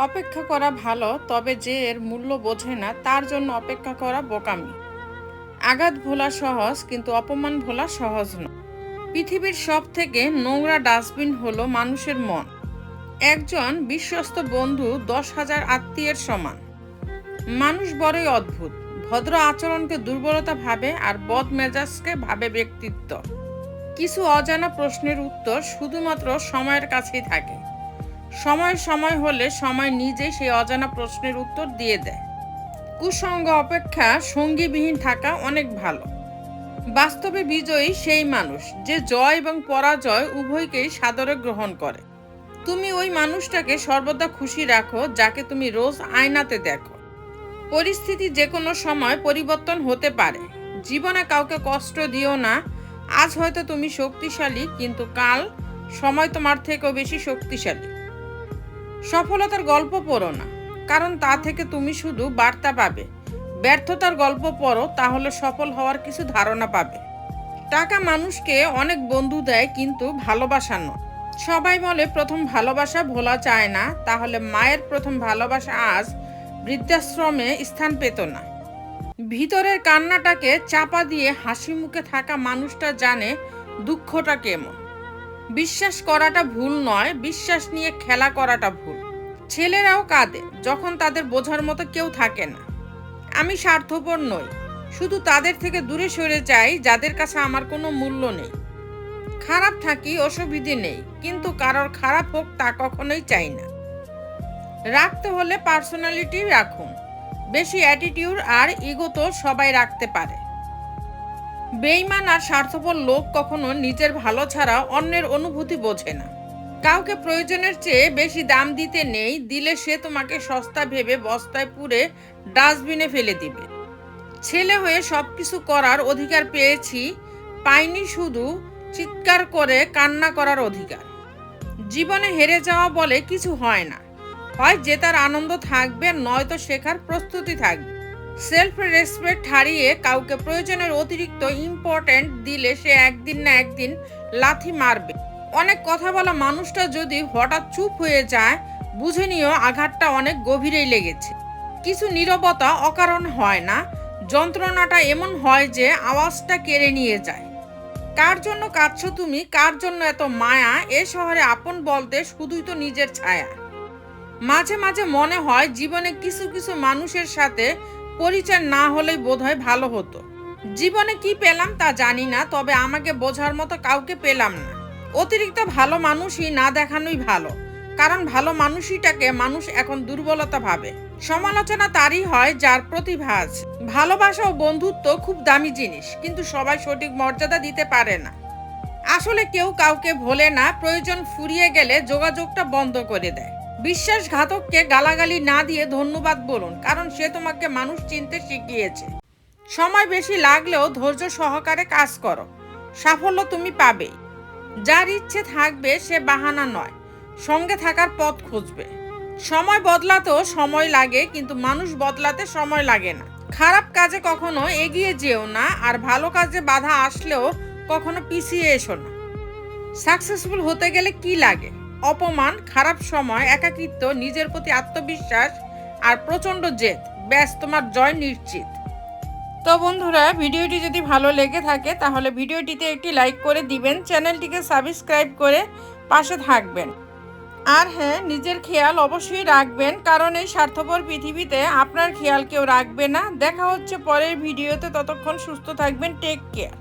অপেক্ষা করা ভালো, তবে যে এর মূল্য বোঝে না তার জন্য অপেক্ষা করা বোকামি। আঘাত ভোলা সহজ, কিন্তু অপমান ভোলা সহজ নয়। পৃথিবীর সব থেকে নোংরা ডাস্টবিন হলো মানুষের মন। একজন বিশ্বস্ত বন্ধু 10,000 আত্মীয়ের সমান। মানুষ বড়ই অদ্ভুত, ভদ্র আচরণকে দুর্বলতা ভাবে আর বদ মেজাজকে ভাবে ব্যক্তিত্ব। কিছু অজানা প্রশ্নের উত্তর শুধুমাত্র সময়ের কাছেই থাকে। সময় হলে সময় নিজেই সেই অজানা প্রশ্নের উত্তর দিয়ে দেয়। কুসঙ্গ অপেক্ষা সঙ্গীবিহীন থাকা অনেক ভালো। বাস্তবে বিজয়ী সেই মানুষ যে জয় এবং পরাজয় উভয়কেই সাদরে গ্রহণ করে। তুমি ওই মানুষটাকে সর্বদা খুশি রাখো যাকে তুমি রোজ আয়নাতে দেখো। পরিস্থিতি যে কোনো সময় পরিবর্তন হতে পারে। জীবনে কাউকে কষ্ট দিও না। আজ হয়তো তুমি শক্তিশালী, কিন্তু কাল সময় তোমার থেকেও বেশি শক্তিশালী। সফলতার গল্প পড়ো না, কারণ তা থেকে তুমি শুধু বার্তা পাবে। ব্যর্থতার গল্প পড়ো, তাহলে সফল হওয়ার কিছু ধারণা পাবে। টাকা মানুষকে অনেক বন্ধু দেয়, কিন্তু ভালোবাসা নয়। সবাই বলে প্রথম ভালোবাসা ভোলা যায় না, তাহলে মায়ের প্রথম ভালোবাসা আজ বৃদ্ধাশ্রমে স্থান পেত না। ভিতরের কান্নাটাকে চাপা দিয়ে হাসি মুখে থাকা মানুষটা জানে দুঃখটা কেমন। বিশ্বাস করাটা ভুল নয়, বিশ্বাস নিয়ে খেলা করাটা ভুল। ছেলেরাও কাঁদে যখন তাদের বোঝার মতো কেউ থাকে না। আমি স্বার্থপর নই, শুধু তাদের থেকে দূরে সরে যাই যাদের কাছে আমার কোনো মূল্য নেই। খারাপ থাকি, অসুবিধে নেই, কিন্তু কারোর খারাপ হোক তা কখনোই চাই না। রাখতে হলে পার্সোনালিটি রাখুন। বেশি অ্যাটিটিউড আর ইগো তো সবাই রাখতে পারে। বেঈমান আর স্বার্থপর লোক কখনো নিজের ভালো ছাড়া অন্যের অনুভূতি বোঝে না। কাউকে প্রয়োজনের চেয়ে বেশি দাম দিতে নেই, দিলে সে তোমাকে সস্তা ভেবে বস্তায় পুরে ডাস্টবিনে ফেলে দিবে। ছেলে হয়ে সবকিছু করার অধিকার পেয়েছি, পাইনি শুধু চিৎকার করে কান্না করার অধিকার। জীবনে হেরে যাওয়া বলে কিছু হয় না, হয় জেতার আনন্দ থাকবে, নয়তো শেখার প্রস্তুতি থাকবে। সেলফ রেসপেক্ট হারিয়ে কাউকে প্রয়োজনের অতিরিক্ত ইম্পর্ট্যান্ট দিলে সে একদিন না একদিন লাথি মারবে। অনেক কথা বলা মানুষটা যদি হঠাৎ চুপ হয়ে যায়, বুঝে নিও আঘাতটা অনেক গভীরেই লেগেছে। কিছু নীরবতা অকারণ হয় না, যন্ত্রণাটা এমন হয় যে আওয়াজটা কেড়ে নিয়ে যায়। কার জন্য কাঁদছো তুমি, কার জন্য এত মায়া? এ শহরে আপন বলতে শুধুই তো নিজের ছায়া। মাঝে মাঝে মনে হয় জীবনে কিছু কিছু মানুষের সাথে পরিচয় না হলেই বোধহয় ভালো হতো। জীবনে কি পেলাম তা জানি না, তবে আমাকে বোঝার মতো কাউকে পেলাম না। অতিরিক্ত ভালো মানুষই না দেখানোই ভালো, কারণ ভালো মানুষটাকে মানুষ এখন দুর্বলতা ভাবে। সমালোচনা তারই হয় যার প্রতিভা আছে। ভালোবাসা ও বন্ধুত্ব খুব দামি জিনিস, কিন্তু সবাই সঠিক মর্যাদা দিতে পারে না। আসলে কেউ কাউকে ভোলে না, প্রয়োজন ফুরিয়ে গেলে যোগাযোগটা বন্ধ করে দেয়। বিশ্বাসঘাতককে গালাগালি না দিয়ে ধন্যবাদ বলুন, কারণ সে তোমাকে মানুষ চিনতে শিখিয়েছে। সময় বেশি লাগলেও ধৈর্য সহকারে কাজ করো, সাফল্য তুমি পাবেই। যার ইচ্ছে থাকবে সে বাহানা নয়, সঙ্গে থাকার পথ খুঁজবে। সময় বদলাতেও সময় লাগে, কিন্তু মানুষ বদলাতে সময় লাগে না। খারাপ কাজে কখনো এগিয়ে যেও না, আর ভালো কাজে বাধা আসলেও কখনো পিছিয়ে এসো না। সাকসেসফুল হতে গেলে কি লাগে? অপমান, খারাপ সময়, একাকিত্ব, নিজের প্রতি আত্মবিশ্বাস আর প্রচণ্ড জেদ। ব্যাস, তোমার জয় নিশ্চিত। তো বন্ধুরা, ভিডিওটি যদি ভালো লেগে থাকে তাহলে ভিডিওটিতে একটি লাইক করে দিবেন, চ্যানেলটিকে সাবস্ক্রাইব করে পাশে থাকবেন। আর হ্যাঁ, নিজের খেয়াল অবশ্যই রাখবেন, কারণ এই স্বার্থপর পৃথিবীতে আপনার খেয়াল কেউ রাখবে না। দেখা হচ্ছে পরের ভিডিওতে, ততক্ষণ সুস্থ থাকবেন। Take care.